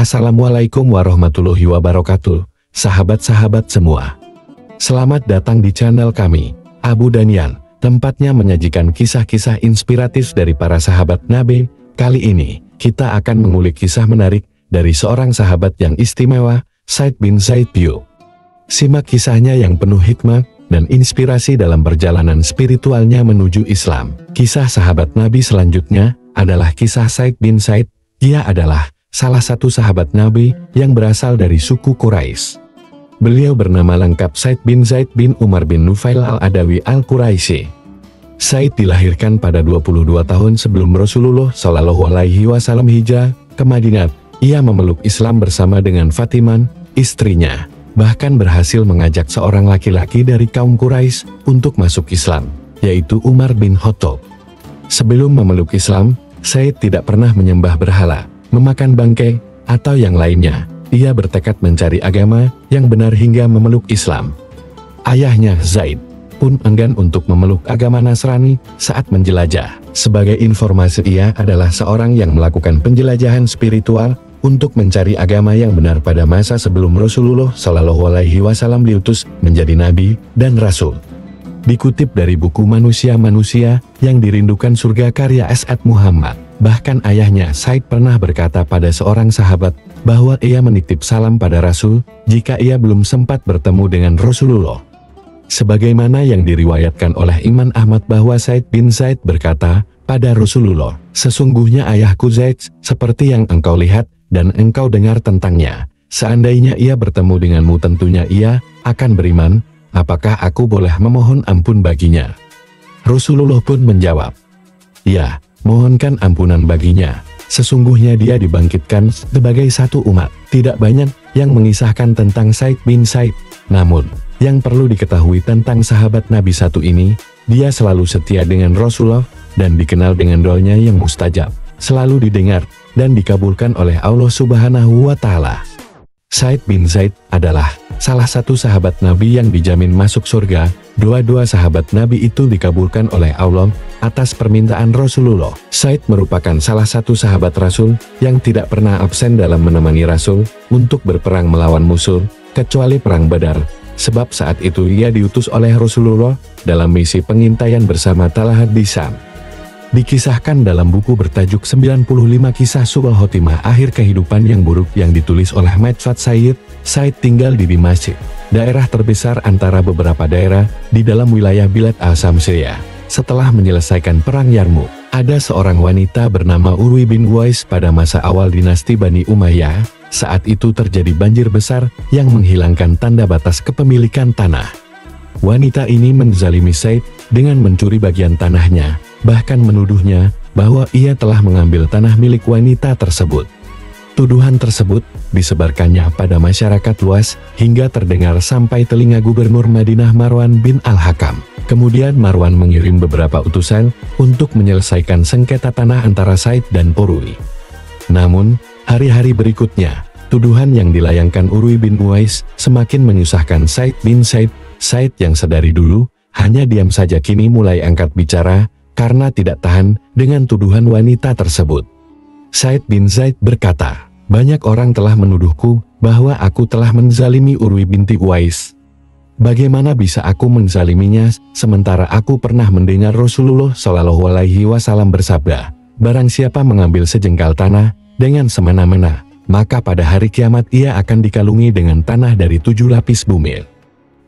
Assalamualaikum warahmatullahi wabarakatuh, sahabat-sahabat semua. Selamat datang di channel kami, Abu Danian, tempatnya menyajikan kisah-kisah inspiratif dari para sahabat Nabi. Kali ini, kita akan mengulik kisah menarik dari seorang sahabat yang istimewa, Said bin Zaid Piyu. Simak kisahnya yang penuh hikmah dan inspirasi dalam perjalanan spiritualnya menuju Islam. Kisah sahabat Nabi selanjutnya adalah kisah Said bin Zaid. Dia adalah salah satu sahabat Nabi yang berasal dari suku Quraisy. Beliau bernama lengkap Said bin Zaid bin Umar bin Nufail al-Adawi al-Quraisy. Said dilahirkan pada 22 tahun sebelum Rasulullah Shallallahu Alaihi Wasallam hijrah ke Madinah. Ia memeluk Islam bersama dengan Fatimah, istrinya. Bahkan berhasil mengajak seorang laki-laki dari kaum Quraisy untuk masuk Islam, yaitu Umar bin Khattab. Sebelum memeluk Islam, Said tidak pernah menyembah berhala, memakan bangkai, atau yang lainnya. Ia bertekad mencari agama yang benar hingga memeluk Islam. Ayahnya, Zaid, pun enggan untuk memeluk agama Nasrani saat menjelajah. Sebagai informasi, ia adalah seorang yang melakukan penjelajahan spiritual untuk mencari agama yang benar pada masa sebelum Rasulullah Shallallahu Alaihi Wasallam diutus menjadi nabi dan rasul. Dikutip dari buku Manusia-Manusia yang Dirindukan Surga karya Said Muhammad. Bahkan ayahnya Said pernah berkata pada seorang sahabat bahwa ia menitip salam pada Rasul jika ia belum sempat bertemu dengan Rasulullah. Sebagaimana yang diriwayatkan oleh Imam Ahmad bahwa Said bin Zaid berkata pada Rasulullah, "Sesungguhnya ayahku Zaid seperti yang engkau lihat dan engkau dengar tentangnya. Seandainya ia bertemu denganmu tentunya ia akan beriman. Apakah aku boleh memohon ampun baginya?" Rasulullah pun menjawab, "Ya, mohonkan ampunan baginya. Sesungguhnya dia dibangkitkan sebagai satu umat." Tidak banyak yang mengisahkan tentang Said bin Zaid. Namun, yang perlu diketahui tentang sahabat Nabi satu ini, dia selalu setia dengan Rasulullah dan dikenal dengan doanya yang mustajab, selalu didengar dan dikabulkan oleh Allah Subhanahu wa Ta'ala. Said bin Zaid adalah salah satu sahabat Nabi yang dijamin masuk surga. Dua-dua sahabat Nabi itu dikabulkan oleh Allah atas permintaan Rasulullah. Said merupakan salah satu sahabat Rasul yang tidak pernah absen dalam menemani Rasul untuk berperang melawan musuh, kecuali perang Badar, sebab saat itu ia diutus oleh Rasulullah dalam misi pengintaian bersama Talha di Syam. Dikisahkan dalam buku bertajuk 95 Kisah Su'ul Khotimah Akhir Kehidupan yang Buruk yang ditulis oleh Medfat Said. Said tinggal di Dimashq, daerah terbesar antara beberapa daerah di dalam wilayah Bilad al-Syam Syria. Setelah menyelesaikan perang Yarmuk, ada seorang wanita bernama Urwi bin Uwais pada masa awal dinasti Bani Umayyah. Saat itu terjadi banjir besar yang menghilangkan tanda batas kepemilikan tanah. Wanita ini menzalimi Said dengan mencuri bagian tanahnya, bahkan menuduhnya bahwa ia telah mengambil tanah milik wanita tersebut. Tuduhan tersebut disebarkannya pada masyarakat luas hingga terdengar sampai telinga Gubernur Madinah Marwan bin Al-Hakam. Kemudian Marwan mengirim beberapa utusan untuk menyelesaikan sengketa tanah antara Said dan Urwi. Namun, hari-hari berikutnya, tuduhan yang dilayangkan Urwi bin Uwais semakin menyusahkan Said bin Zaid. Said yang sedari dulu hanya diam saja kini mulai angkat bicara karena tidak tahan dengan tuduhan wanita tersebut. Said bin Zaid berkata, "Banyak orang telah menuduhku bahwa aku telah menzalimi Urwi binti Uwais. Bagaimana bisa aku menzaliminya sementara aku pernah mendengar Rasulullah Shallallahu Alaihi Wasallam bersabda, barang siapa mengambil sejengkal tanah dengan semena-mena, maka pada hari kiamat ia akan dikalungi dengan tanah dari 7 lapis bumi."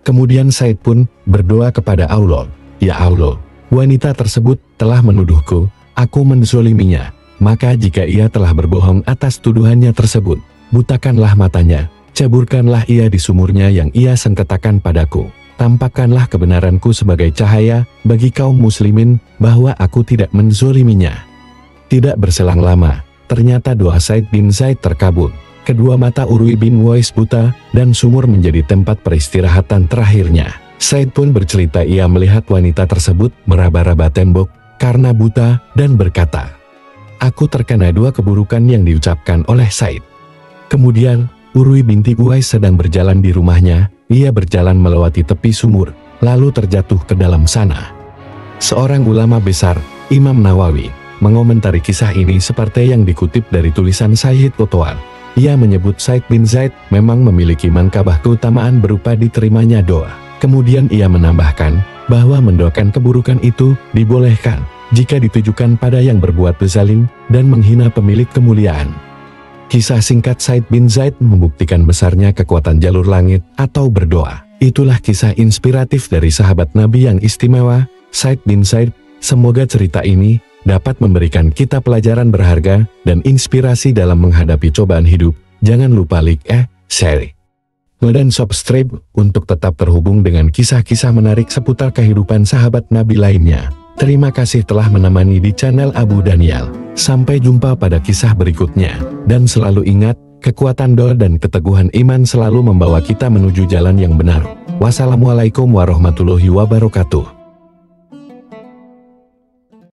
Kemudian Said pun berdoa kepada Allah, "Ya Allah, wanita tersebut telah menuduhku, aku menzoliminya. Maka jika ia telah berbohong atas tuduhannya tersebut, butakanlah matanya, ceburkanlah ia di sumurnya yang ia sengketakan padaku. Tampakkanlah kebenaranku sebagai cahaya bagi kaum muslimin bahwa aku tidak menzoliminya." Tidak berselang lama, ternyata doa Said bin Zaid terkabul. Kedua mata Urwi bin Uwais buta, dan sumur menjadi tempat peristirahatan terakhirnya. Said pun bercerita ia melihat wanita tersebut meraba-raba tembok karena buta dan berkata, "Aku terkena 2 keburukan yang diucapkan oleh Said." Kemudian, Urwi binti Uwais sedang berjalan di rumahnya, ia berjalan melewati tepi sumur, lalu terjatuh ke dalam sana. Seorang ulama besar, Imam Nawawi, mengomentari kisah ini seperti yang dikutip dari tulisan Sayyid Qutwal. Ia menyebut Said bin Zaid memang memiliki mankabah keutamaan berupa diterimanya doa. Kemudian ia menambahkan bahwa mendoakan keburukan itu dibolehkan jika ditujukan pada yang berbuat berzalim dan menghina pemilik kemuliaan. Kisah singkat Said bin Zaid membuktikan besarnya kekuatan jalur langit atau berdoa. Itulah kisah inspiratif dari sahabat Nabi yang istimewa, Said bin Zaid. Semoga cerita ini dapat memberikan kita pelajaran berharga dan inspirasi dalam menghadapi cobaan hidup. Jangan lupa like, share, dan subscribe untuk tetap terhubung dengan kisah-kisah menarik seputar kehidupan sahabat Nabi lainnya. Terima kasih telah menemani di channel Abu Daniel. Sampai jumpa pada kisah berikutnya. Dan selalu ingat, kekuatan doa dan keteguhan iman selalu membawa kita menuju jalan yang benar. Wassalamualaikum warahmatullahi wabarakatuh.